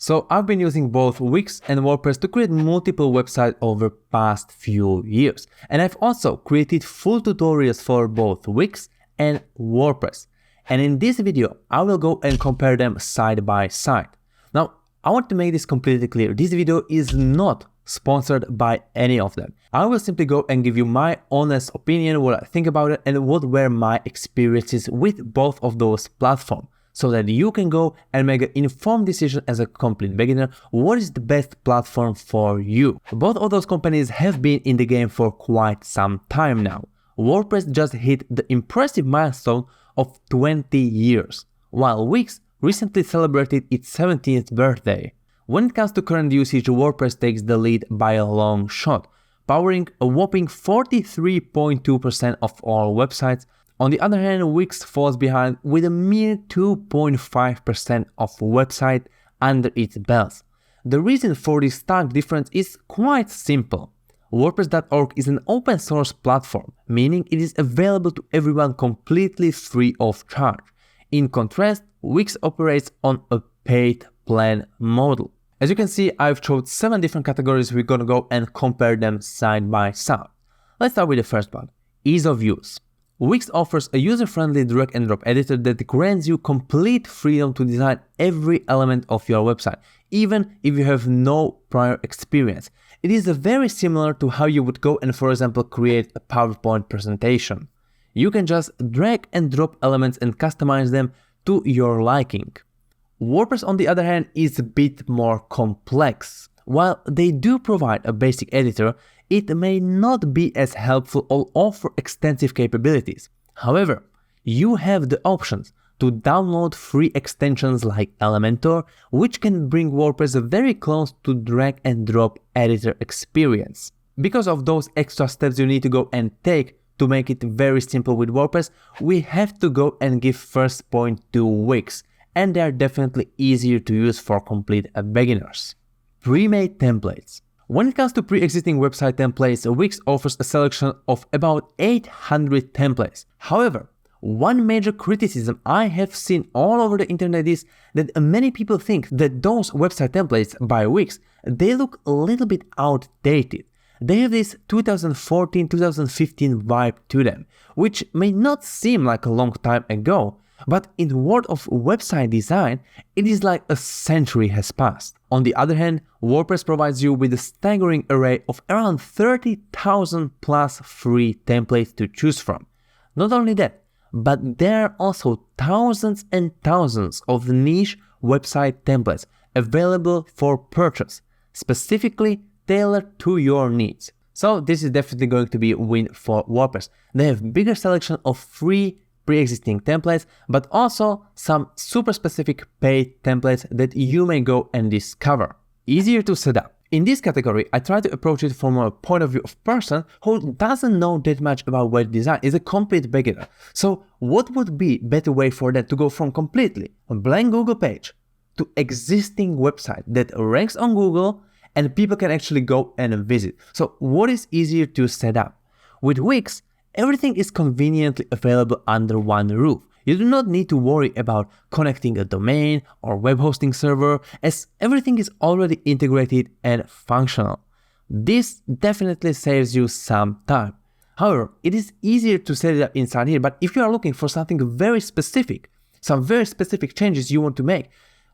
So I've been using both Wix and WordPress to create multiple websites over past few years. And I've also created full tutorials for both Wix and WordPress. And in this video, I will go and compare them side by side. Now, I want to make this completely clear. This video is not sponsored by any of them. I will simply go and give you my honest opinion, what I think about it, and what were my experiences with both of those platforms, so that you can go and make an informed decision as a complete beginner, what is the best platform for you. Both of those companies have been in the game for quite some time now. WordPress just hit the impressive milestone of 20 years, while Wix recently celebrated its 17th birthday. When it comes to current usage, WordPress takes the lead by a long shot, powering a whopping 43.2% of all websites. On the other hand, Wix falls behind with a mere 2.5% of websites under its belt. The reason for this stark difference is quite simple. WordPress.org is an open source platform, meaning it is available to everyone completely free of charge. In contrast, Wix operates on a paid plan model. As you can see, I've chosen 7 different categories. We're gonna go and compare them side by side. Let's start with the first one, ease of use. Wix offers a user-friendly drag and drop editor that grants you complete freedom to design every element of your website, even if you have no prior experience. It is very similar to how you would go and, for example, create a PowerPoint presentation. You can just drag and drop elements and customize them to your liking. WordPress, on the other hand, is a bit more complex. While they do provide a basic editor, it may not be as helpful or offer extensive capabilities. However, you have the options to download free extensions like Elementor, which can bring WordPress very close to drag and drop editor experience. Because of those extra steps you need to go and take to make it very simple with WordPress, we have to go and give first point to Wix, and they are definitely easier to use for complete beginners. Pre-made templates. When it comes to pre-existing website templates, Wix offers a selection of about 800 templates. However, one major criticism I have seen all over the internet is that many people think that those website templates by Wix, they look a little bit outdated. They have this 2014-2015 vibe to them, which may not seem like a long time ago, but in the world of website design, it is like a century has passed. On the other hand, WordPress provides you with a staggering array of around 30,000 plus free templates to choose from. Not only that, but there are also thousands and thousands of niche website templates available for purchase, specifically tailored to your needs. So this is definitely going to be a win for WordPress. They have bigger selection of free pre-existing templates, but also some super specific paid templates that you may go and discover. Easier to set up. In this category, I try to approach it from a point of view of person who doesn't know that much about web design, is a complete beginner. So what would be better way for them to go from completely a blank Google page to existing website that ranks on Google and people can actually go and visit? So what is easier to set up? With Wix, everything is conveniently available under one roof. You do not need to worry about connecting a domain or web hosting server, as everything is already integrated and functional. This definitely saves you some time. However, it is easier to set it up inside here, but if you are looking for something very specific, some very specific changes you want to make,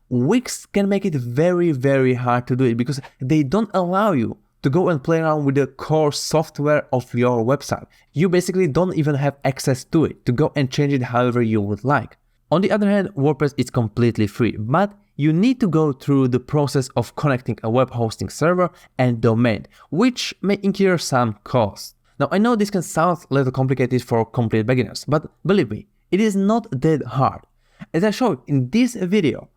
Wix can make it very, very hard to do it because they don't allow you to go and play around with the core software of your website. You basically don't even have access to it to go and change it however you would like. On the other hand, WordPress is completely free, but you need to go through the process of connecting a web hosting server and domain, which may incur some cost. Now, I know this can sound a little complicated for complete beginners, but believe me, it is not that hard. As I showed in this video,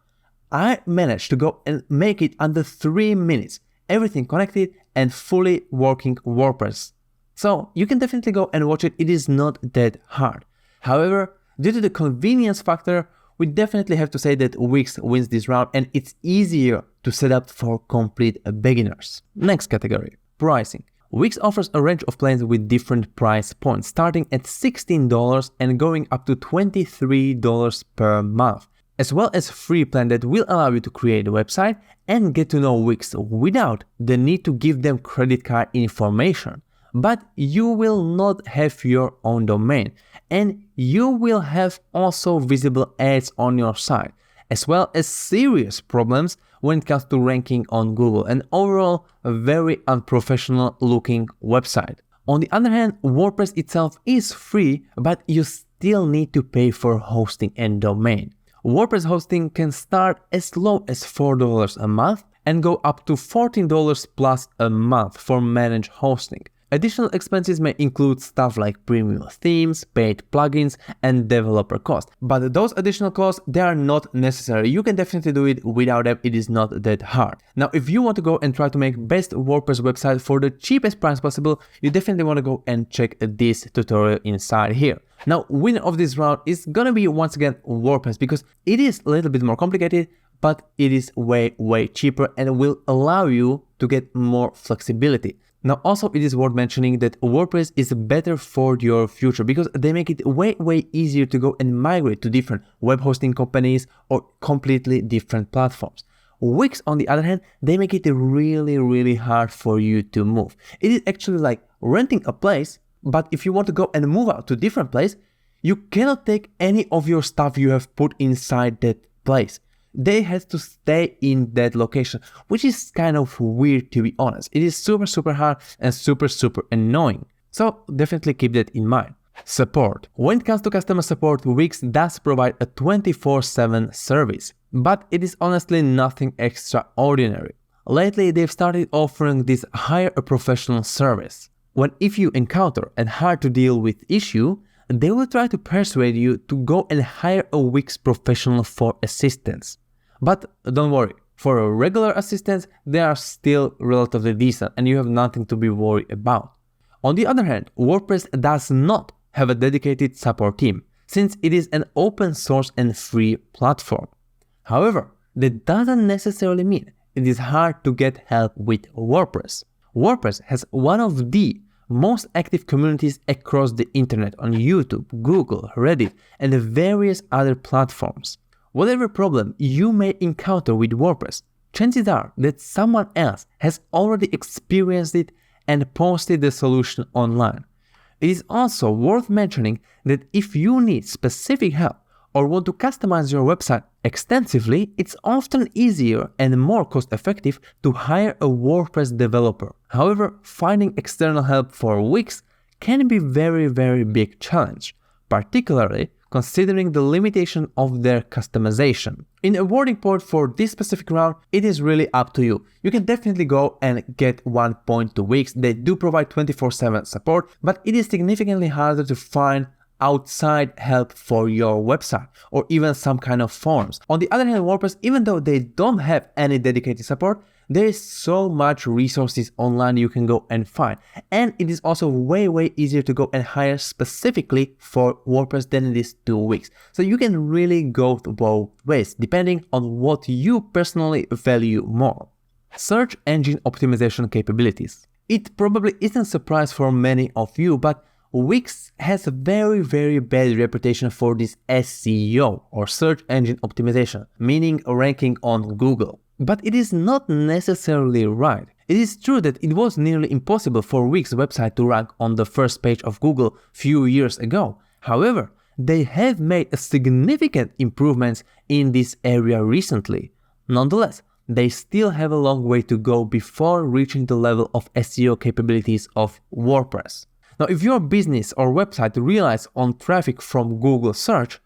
I managed to go and make it under 3 minutes, everything connected and fully working WordPress. So you can definitely go and watch it, it is not that hard. However, due to the convenience factor, we definitely have to say that Wix wins this round and it's easier to set up for complete beginners. Next category, pricing. Wix offers a range of plans with different price points, starting at $16 and going up to $23 per month. as well as free plan that will allow you to create a website and get to know Wix without the need to give them credit card information. But you will not have your own domain, and you will have also visible ads on your site, as well as serious problems when it comes to ranking on Google, and overall a very unprofessional looking website. On the other hand, WordPress itself is free, but you still need to pay for hosting and domain. WordPress hosting can start as low as $4 a month and go up to $14 plus a month for managed hosting. Additional expenses may include stuff like premium themes, paid plugins, and developer costs. But those additional costs, they are not necessary. You can definitely do it without them. It is not that hard. Now, if you want to go and try to make best WordPress website for the cheapest price possible, you definitely want to go and check this tutorial inside here. Now, winner of this round is gonna be once again WordPress, because it is a little bit more complicated, but it is way cheaper and will allow you to get more flexibility. Now, also it is worth mentioning that WordPress is better for your future because they make it way easier to go and migrate to different web hosting companies or completely different platforms. Wix, on the other hand, they make it really hard for you to move. It is actually like renting a place, but if you want to go and move out to a different place, you cannot take any of your stuff you have put inside that place. They have to stay in that location, which is kind of weird, to be honest. It is super hard and super annoying. So definitely keep that in mind. Support. When it comes to customer support, Wix does provide a 24/7 service, but it is honestly nothing extraordinary. Lately, they've started offering this hire a professional service. When if you encounter a hard to deal with issue, they will try to persuade you to go and hire a Wix professional for assistance. But don't worry, for a regular assistance, they are still relatively decent and you have nothing to be worried about. On the other hand, WordPress does not have a dedicated support team, since it is an open source and free platform. However, that doesn't necessarily mean it is hard to get help with WordPress. WordPress has one of the most active communities across the internet on YouTube, Google, Reddit, and various other platforms. Whatever problem you may encounter with WordPress, chances are that someone else has already experienced it and posted the solution online. It is also worth mentioning that if you need specific help or want to customize your website extensively, it's often easier and more cost-effective to hire a WordPress developer. However, finding external help for Wix can be very big challenge, particularly considering the limitation of their customization. In awarding point for this specific round, it is really up to you. You can definitely go and get 1 point to Wix. They do provide 24/7 support, but it is significantly harder to find outside help for your website or even some kind of forms. On the other hand, WordPress, even though they don't have any dedicated support, there is so much resources online you can go and find. And it is also way easier to go and hire specifically for WordPress than it is to Wix. So you can really go both ways depending on what you personally value more. Search engine optimization capabilities. It probably isn't a surprise for many of you, but Wix has a very bad reputation for this SEO or search engine optimization, meaning ranking on Google. But it is not necessarily right. It is true that it was nearly impossible for Wix website to rank on the first page of Google few years ago. However, they have made a significant improvements in this area recently. Nonetheless, they still have a long way to go before reaching the level of SEO capabilities of WordPress. Now, if your business or website relies on traffic from Google search,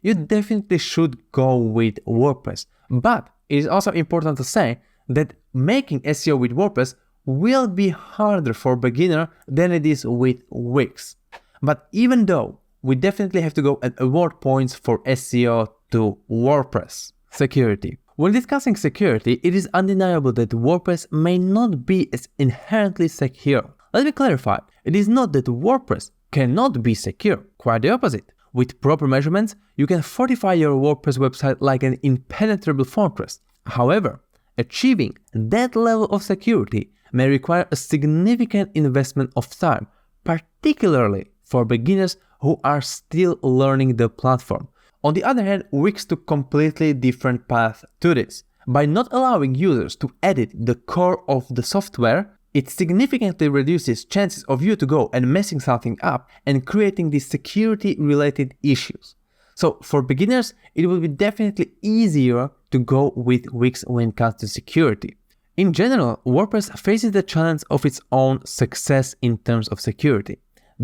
you definitely should go with WordPress. But it is also important to say that making SEO with WordPress will be harder for beginner than it is with Wix. But even though we definitely have to go and award points for SEO to WordPress. Security. When discussing security, it is undeniable that WordPress may not be as inherently secure. Let me clarify, it is not that WordPress cannot be secure, quite the opposite. With proper measurements, you can fortify your WordPress website like an impenetrable fortress. However, achieving that level of security may require a significant investment of time, particularly for beginners who are still learning the platform. On the other hand, Wix took completely different path to this. By not allowing users to edit the core of the software, it significantly reduces chances of you to go and messing something up and creating these security-related issues. So for beginners, it will be definitely easier to go with Wix when it comes to security. In general, WordPress faces the challenge of its own success in terms of security.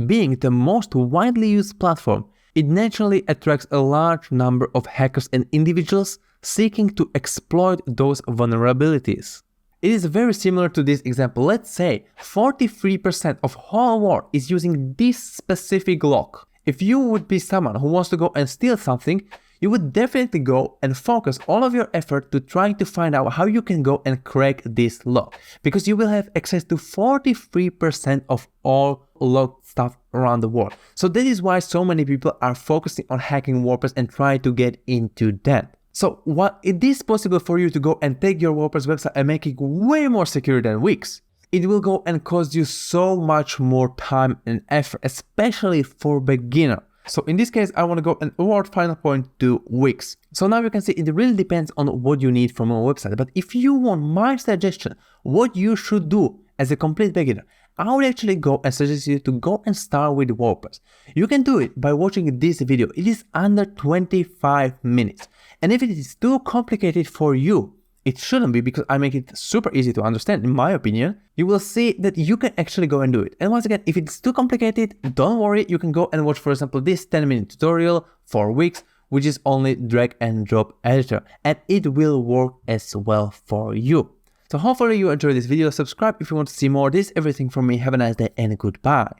Being the most widely used platform, it naturally attracts a large number of hackers and individuals seeking to exploit those vulnerabilities. It is very similar to this example. Let's say 43% of whole world is using this specific lock. If you would be someone who wants to go and steal something, you would definitely go and focus all of your effort to trying to find out how you can go and crack this lock, because you will have access to 43% of all locked stuff around the world. So that is why so many people are focusing on hacking WordPress and trying to get into that. So while it is possible for you to go and take your WordPress website and make it way more secure than Wix, it will go and cost you so much more time and effort, especially for beginner. So in this case, I want to go and award final point to Wix. So now you can see it really depends on what you need from a website. But if you want my suggestion, what you should do as a complete beginner, I would actually go and suggest you to go and start with WordPress. You can do it by watching this video. It is under 25 minutes. And if it is too complicated for you, it shouldn't be, because I make it super easy to understand, in my opinion. You will see that you can actually go and do it. And once again, if it's too complicated, don't worry. You can go and watch, for example, this 10-minute tutorial for Wix, which is only drag and drop editor, and it will work as well for you. So hopefully you enjoyed this video. Subscribe if you want to see more. This is everything from me. Have a nice day and goodbye.